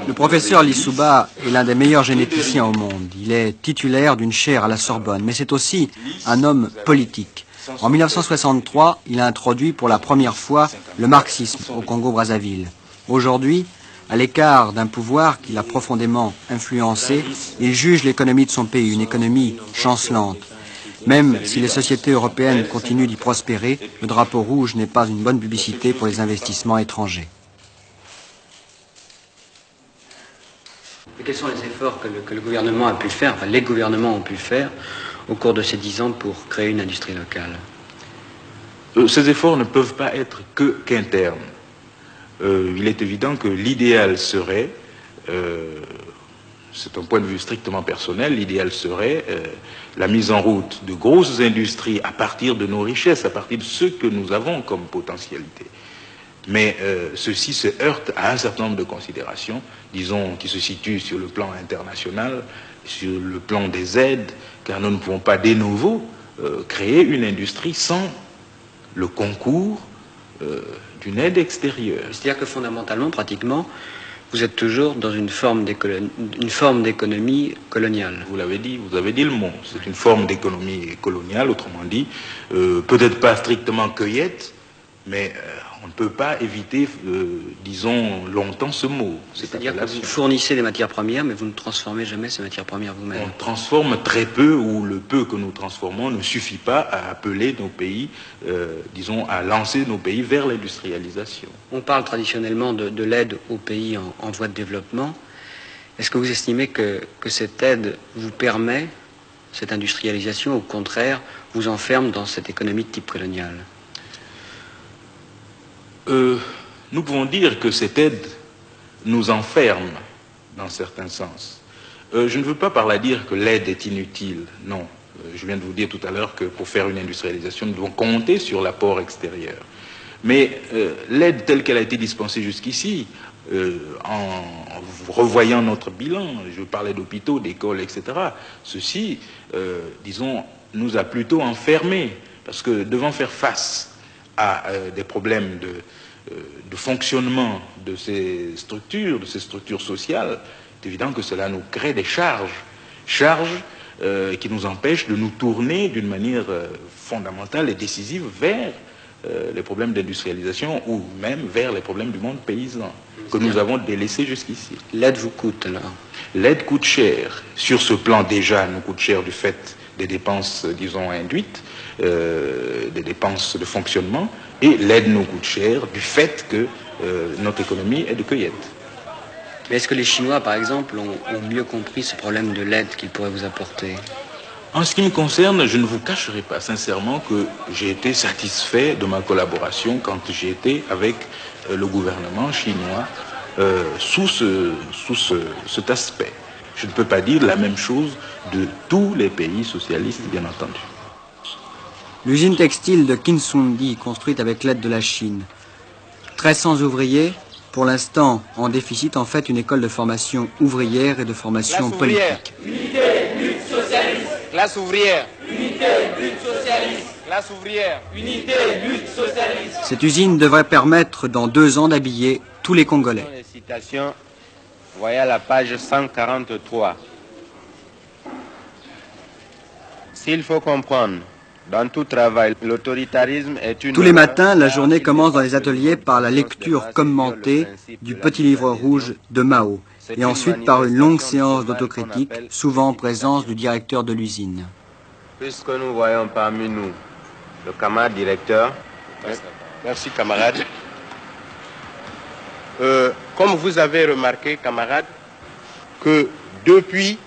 Le professeur Lissouba est l'un des meilleurs généticiens au monde. Il est titulaire d'une chaire à la Sorbonne, mais c'est aussi un homme politique. En 1963, il a introduit pour la première fois le marxisme au Congo-Brazzaville. Aujourd'hui, à l'écart d'un pouvoir qui l'a profondément influencé, il juge l'économie de son pays, une économie chancelante. Même si les sociétés européennes continuent d'y prospérer, le drapeau rouge n'est pas une bonne publicité pour les investissements étrangers. Et quels sont les efforts que le gouvernement a pu faire, enfin les gouvernements ont pu faire au cours de ces 10 ans pour créer une industrie locale? Ces efforts ne peuvent pas être qu'internes. Il est évident que l'idéal serait, c'est un point de vue strictement personnel, l'idéal serait la mise en route de grosses industries à partir de nos richesses, à partir de ce que nous avons comme potentialité. Mais ceci se heurte à un certain nombre de considérations, disons, qui se situent sur le plan international, sur le plan des aides, car nous ne pouvons pas de nouveau créer une industrie sans le concours d'une aide extérieure. C'est-à-dire que fondamentalement, pratiquement, vous êtes toujours dans une forme d'économie coloniale. Vous l'avez dit, vous avez dit le mot. C'est une forme d'économie coloniale, autrement dit, peut-être pas strictement cueillette, mais on ne peut pas éviter, disons, longtemps ce mot. C'est-à-dire que vous fournissez des matières premières, mais vous ne transformez jamais ces matières premières vous-même. On transforme très peu, ou le peu que nous transformons ne suffit pas à appeler nos pays, disons, à lancer nos pays vers l'industrialisation. On parle traditionnellement de l'aide aux pays en voie de développement. Est-ce que vous estimez que cette aide vous permet, cette industrialisation, au contraire, vous enferme dans cette économie de type colonial? Nous pouvons dire que cette aide nous enferme dans certains sens. Je ne veux pas par là dire que l'aide est inutile, non. Je viens de vous dire tout à l'heure que pour faire une industrialisation, nous devons compter sur l'apport extérieur. Mais l'aide telle qu'elle a été dispensée jusqu'ici, en revoyant notre bilan, je parlais d'hôpitaux, d'écoles, etc., ceci, disons, nous a plutôt enfermés, parce que devant faire face à des problèmes de fonctionnement de ces structures sociales, c'est évident que cela nous crée des charges qui nous empêchent de nous tourner d'une manière fondamentale et décisive vers les problèmes d'industrialisation ou même vers les problèmes du monde paysan que nous avons délaissés jusqu'ici. L'aide vous coûte alors? L'aide coûte cher. Sur ce plan déjà, nous coûte cher du fait des dépenses, disons, induites, des dépenses de fonctionnement, et l'aide nous coûte cher du fait que notre économie est de cueillette. Mais est-ce que les Chinois, par exemple, ont mieux compris ce problème de l'aide qu'ils pourraient vous apporter? En ce qui me concerne, je ne vous cacherai pas sincèrement que j'ai été satisfait de ma collaboration quand j'ai été avec le gouvernement chinois sous cet aspect. Je ne peux pas dire la même chose de tous les pays socialistes, bien entendu. L'usine textile de Kinsundi, construite avec l'aide de la Chine. 1300 ouvriers, pour l'instant en déficit, en fait une école de formation ouvrière et de formation politique. Unité, lutte socialiste. Classe ouvrière. Unité, lutte socialiste. Classe ouvrière. Unité, lutte socialiste. Cette usine devrait permettre dans 2 ans d'habiller tous les Congolais. Les citations, voyez à la page 143. S'il faut comprendre, dans tout travail, l'autoritarisme est une... Tous les matins, la journée commence dans les ateliers par la lecture commentée du petit livre rouge de Mao, et ensuite par une longue séance d'autocritique, souvent en présence du directeur de l'usine. Puisque nous voyons parmi nous le camarade directeur. Merci camarade. Comme vous avez remarqué, camarade, que depuis